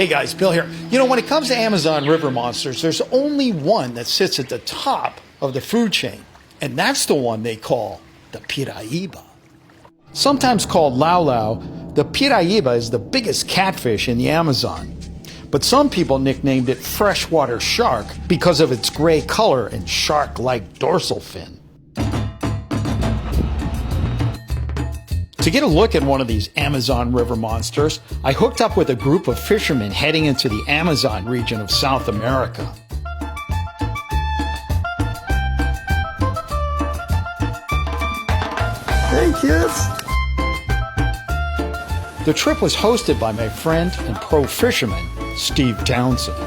Hey guys, Bill here. You know, when it comes to Amazon river monsters, there's only one that sits at the top of the food chain, and that's the one they call the Piraiba. Sometimes called lau lau, the Piraiba is the biggest catfish in the Amazon. But some people nicknamed it freshwater shark because of its gray color and shark-like dorsal fin. To get a look at one of these Amazon river monsters, I hooked up with a group of fishermen heading into the Amazon region of South America. Hey kids! The trip was hosted by my friend and pro fisherman, Steve Townsend.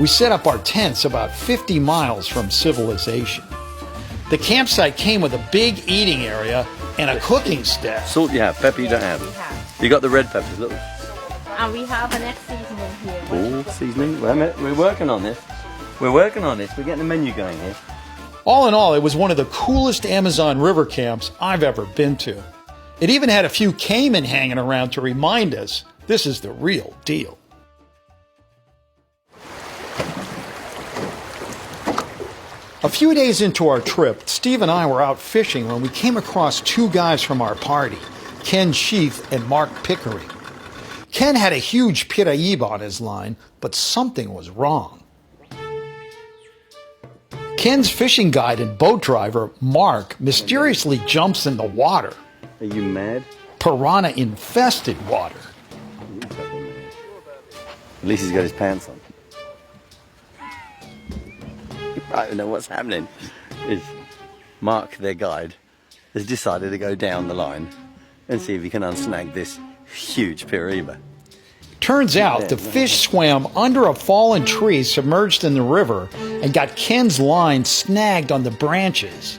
We set up our tents about 50 miles from civilization. The campsite came with a big eating area and a cooking staff. Salt you have, pepper you don't have. We have. You got the red peppers, look. And we have an next seasoning here. Oh, seasoning. Wait a minute, we're working on this. We're working on this. We're getting the menu going here. All in all, it was one of the coolest Amazon river camps I've ever been to. It even had a few caiman hanging around to remind us this is the real deal. A few days into our trip, Steve and I were out fishing when we came across two guys from our party, Ken Sheaf and Mark Pickering. Ken had a huge Piraiba on his line, but something was wrong. Ken's fishing guide and boat driver, Mark, mysteriously jumps in the water. Are you mad? Piranha-infested water. At least he's got his pants on. I don't know what's happening. Is Mark, their guide, has decided to go down the line and see if he can unsnag this huge Piraiba. Turns out the fish swam under a fallen tree submerged in the river and got Ken's line snagged on the branches.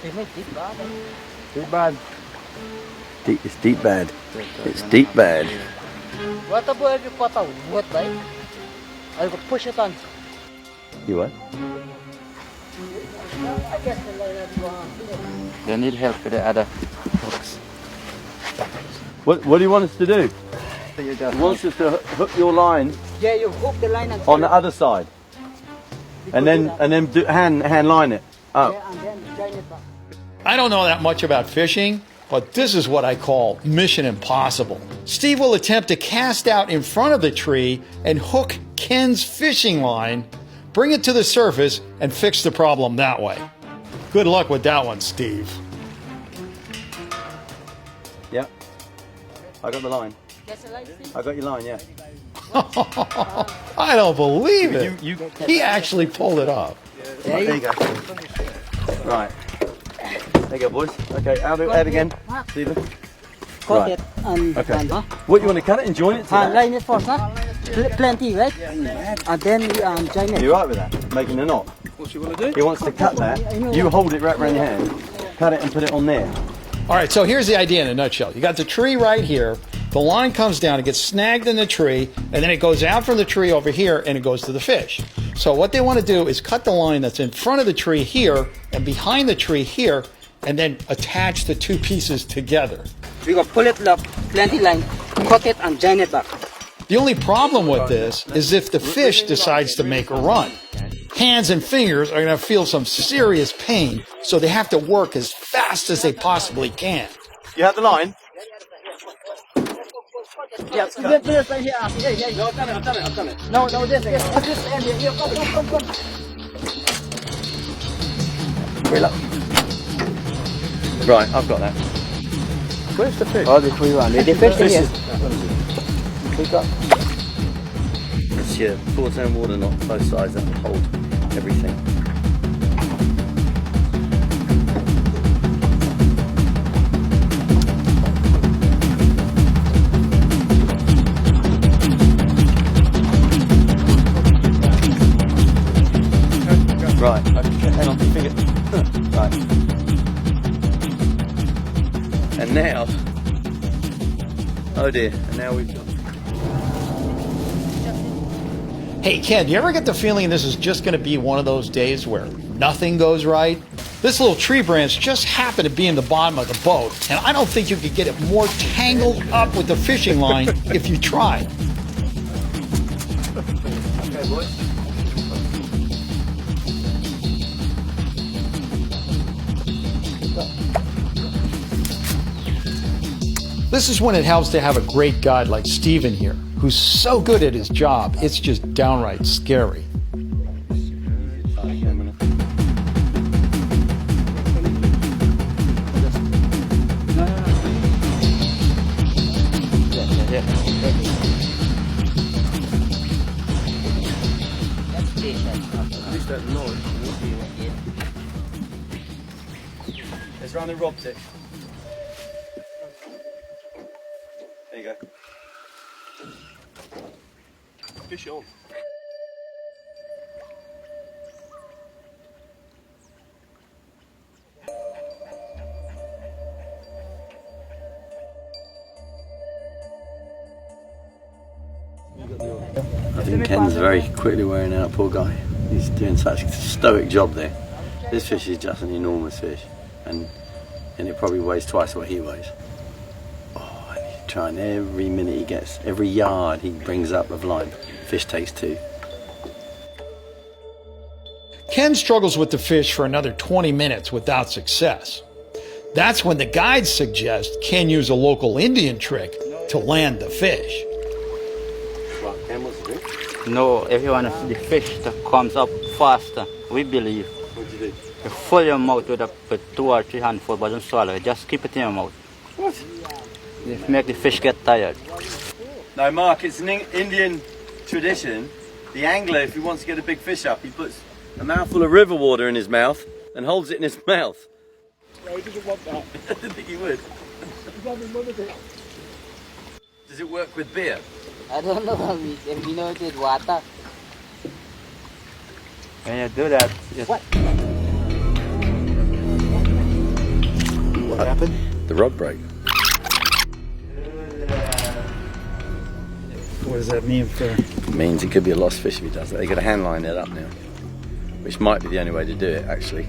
Deep bad. It's deep bad. It's deep bad. What about you put a wood, right? I will push it on. You what? They need help with the other hooks. What do you want us to do? He wants us to hook your line Yeah, you hook the line and on the other side, and then do hand line it up. and then join it back. I don't know that much about fishing, but this is what I call mission impossible. Steve will attempt to cast out in front of the tree and hook Ken's fishing line, bring it to the surface, and fix the problem that way. Good luck with that one, Steve. Yeah, I got the line. I got your line. Yeah. I don't believe it. He actually pulled it off. There you go. Right. There you go, boys. Okay, out again. Stephen. Cut Right. it and, Okay. and What, you want to cut it and join it to that? line it first, huh? Plenty, right? And then you join it. You right with that? Making a knot? What's you want to do? He wants to cut that. You hold it right around your hand. Cut it and put it on there. All right, so here's the idea in a nutshell. You got the tree right here. The line comes down, it gets snagged in the tree, and then it goes out from the tree over here, and it goes to the fish. So what they want to do is cut the line that's in front of the tree here and behind the tree here, and then attach the two pieces together. We go pull it up, plenty line, cut it and join it back. The only problem with this is if the fish decides to make a run. Hands and fingers are going to feel some serious pain, so they have to work as fast as they possibly can. You have the line? Yeah, this right here. Yeah. No, I've done it. No, this end here. Come. Wheel up. Right, I've got that. Where's the fish? Oh, the free one. The fish is here. Pick up. It's your 4-tone water knot, both sides that hold everything. Right, hang on, finger. Right. And now, oh dear, and now we've got... Hey, Ken, do you ever get the feeling this is just going to be one of those days where nothing goes right? This little tree branch just happened to be in the bottom of the boat, and I don't think you could get it more tangled up with the fishing line if you tried. Okay, boys. This is when it helps to have a great guide like Steven here, who's so good at his job, it's just downright scary. Let's run the rob tip. There you go. Fish on. I think Ken's very quickly wearing out, poor guy. He's doing such a stoic job there. This fish is just an enormous fish, and it probably weighs twice what he weighs. Oh, and he's trying every minute he gets, every yard he brings up of line, fish takes two. Ken struggles with the fish for another 20 minutes without success. That's when the guides suggest Ken use a local Indian trick to land the fish. What, Ken, what's the trick? No, if you want the fish that comes up faster, we believe. What do you do? You fill your mouth with 2 or 3 handfuls, but don't swallow it. Just keep it in your mouth. What? Just make the fish get tired. No, Mark, it's an Indian tradition. The angler, if he wants to get a big fish up, he puts a mouthful of river water in his mouth and holds it in his mouth. No, he doesn't want that. I didn't think he would. He's having none of it. Does it work with beer? I don't know if you know it with water. When you do that, just What happened? The rod broke. What does that mean for... It means it could be a lost fish if he does that. They got a hand line it up now, which might be the only way to do it, actually.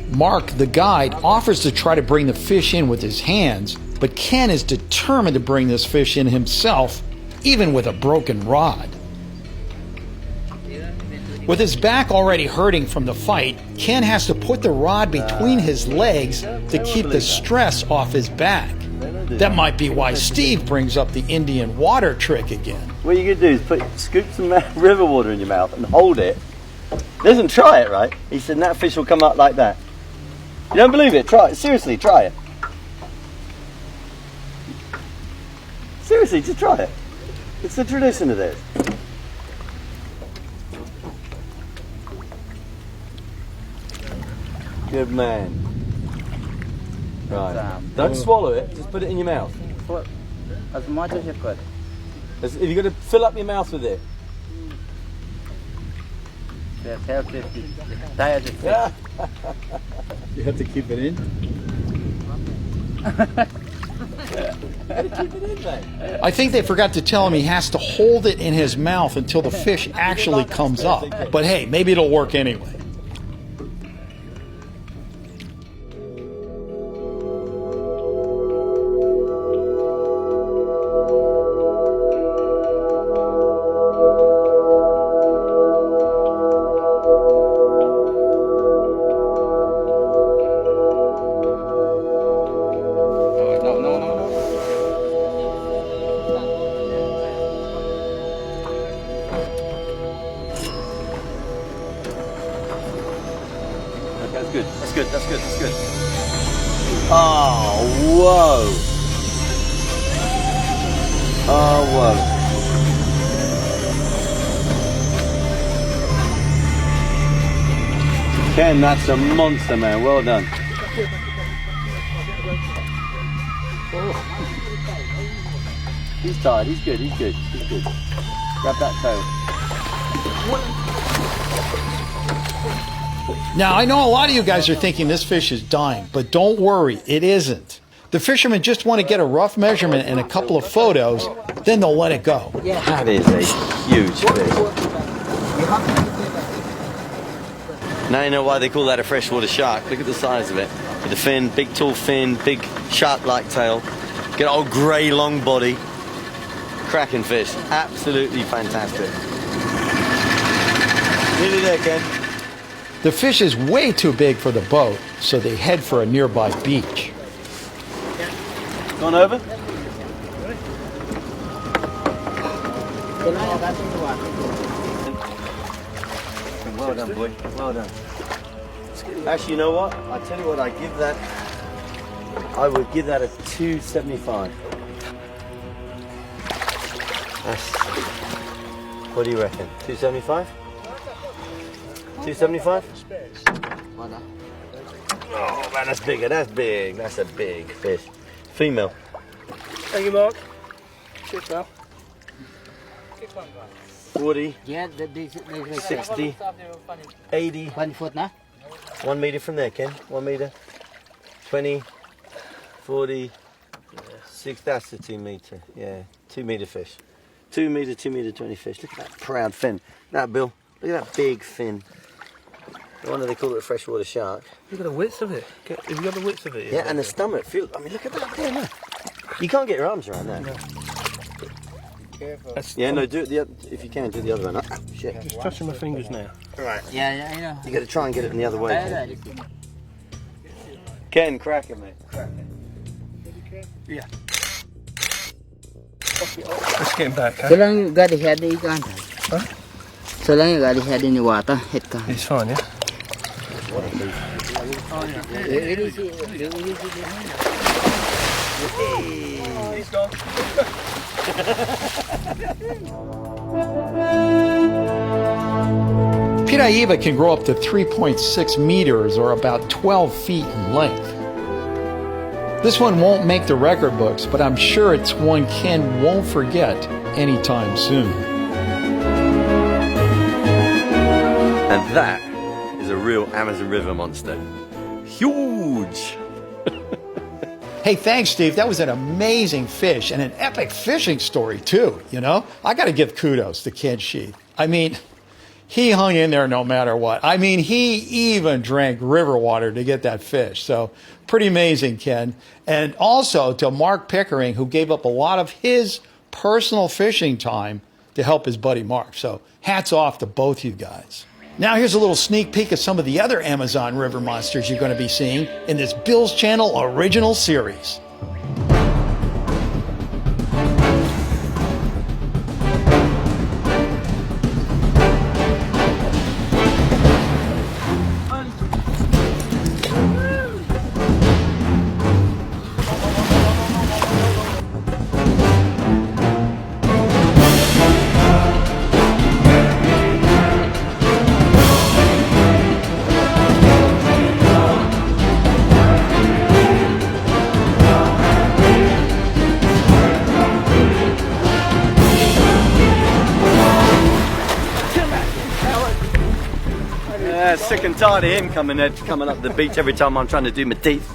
Mark, the guide, offers to try to bring the fish in with his hands, but Ken is determined to bring this fish in himself, even with a broken rod. With his back already hurting from the fight, Ken has to put the rod between his legs to keep the stress off his back. That might be why Steve brings up the Indian water trick again. What you're going to do is scoop some river water in your mouth and hold it. Listen, try it, right? He said, and that fish will come up like that. You don't believe it? Try it. Seriously, try it. Seriously, just try it. It's the tradition of this. Good man. Right. Don't swallow it, just put it in your mouth. as much as you could. If you're going to fill up your mouth with it. Just help it tired the fish. You have to keep it in? I think they forgot to tell him he has to hold it in his mouth until the fish actually comes up. But hey, maybe it'll work anyway. That's good, that's good, that's good, that's good. Oh, whoa. Oh, whoa. Ken, that's a monster, man. Well done. He's tired, he's good, he's good, he's good. Grab that tail. Now, I know a lot of you guys are thinking this fish is dying, but don't worry, it isn't. The fishermen just want to get a rough measurement and a couple of photos, then they'll let it go. That is a huge fish. Now you know why they call that a freshwater shark. Look at the size of it. With the fin, big tall fin, big shark-like tail. Get old grey long body. Cracking fish. Absolutely fantastic. Nearly there, Ken. The fish is way too big for the boat, so they head for a nearby beach. Gone over? Well done, boy. Well done. Actually, you know what? I tell you what, I would give that a 275. What do you reckon? 275? 275? Oh man, that's bigger. That's big. That's a big fish. Female. Thank you, Mark. Cheers, pal. 40, Yeah, they 60, 80. 1 foot, nah? 1 meter from there, Ken. 1 meter. 20, 40, 6. That's the 2 meter. Yeah, 2 meter fish. 2 meter, 20 fish. Look at that proud fin. That, Bill. Look at that big fin. No wonder they call it a freshwater shark. Look at the width of it. Have you got the width of it? Yeah, and the stomach. Feel. I mean, look at that there. Look. You can't get your arms around that. No. Careful. Yeah, no. Do it. If you can, do the other one. Oh, shit. Just touching my fingers now. Right. Yeah, I know. You got to try and get it in the other way. Yeah, Ken, crack it, mate. Crack it. Yeah. Let's get him back, huh? So long you got the head, you can't. Huh? So long you got the head in the water, it can't. It's fine, yeah? He's gone. Piraiba can grow up to 3.6 meters or about 12 feet in length. This one won't make the record books, but I'm sure it's one Ken won't forget anytime soon. And that is a real Amazon River monster. Huge! Hey, thanks, Steve. That was an amazing fish and an epic fishing story, too, you know? I got to give kudos to Ken Sheath. I mean, he hung in there no matter what. I mean, he even drank river water to get that fish. So pretty amazing, Ken. And also to Mark Pickering, who gave up a lot of his personal fishing time to help his buddy Mark. So hats off to both you guys. Now here's a little sneak peek of some of the other Amazon River monsters you're going to be seeing in this Bill's Channel original series. Sick and tired of him coming up the beach every time I'm trying to do my teeth.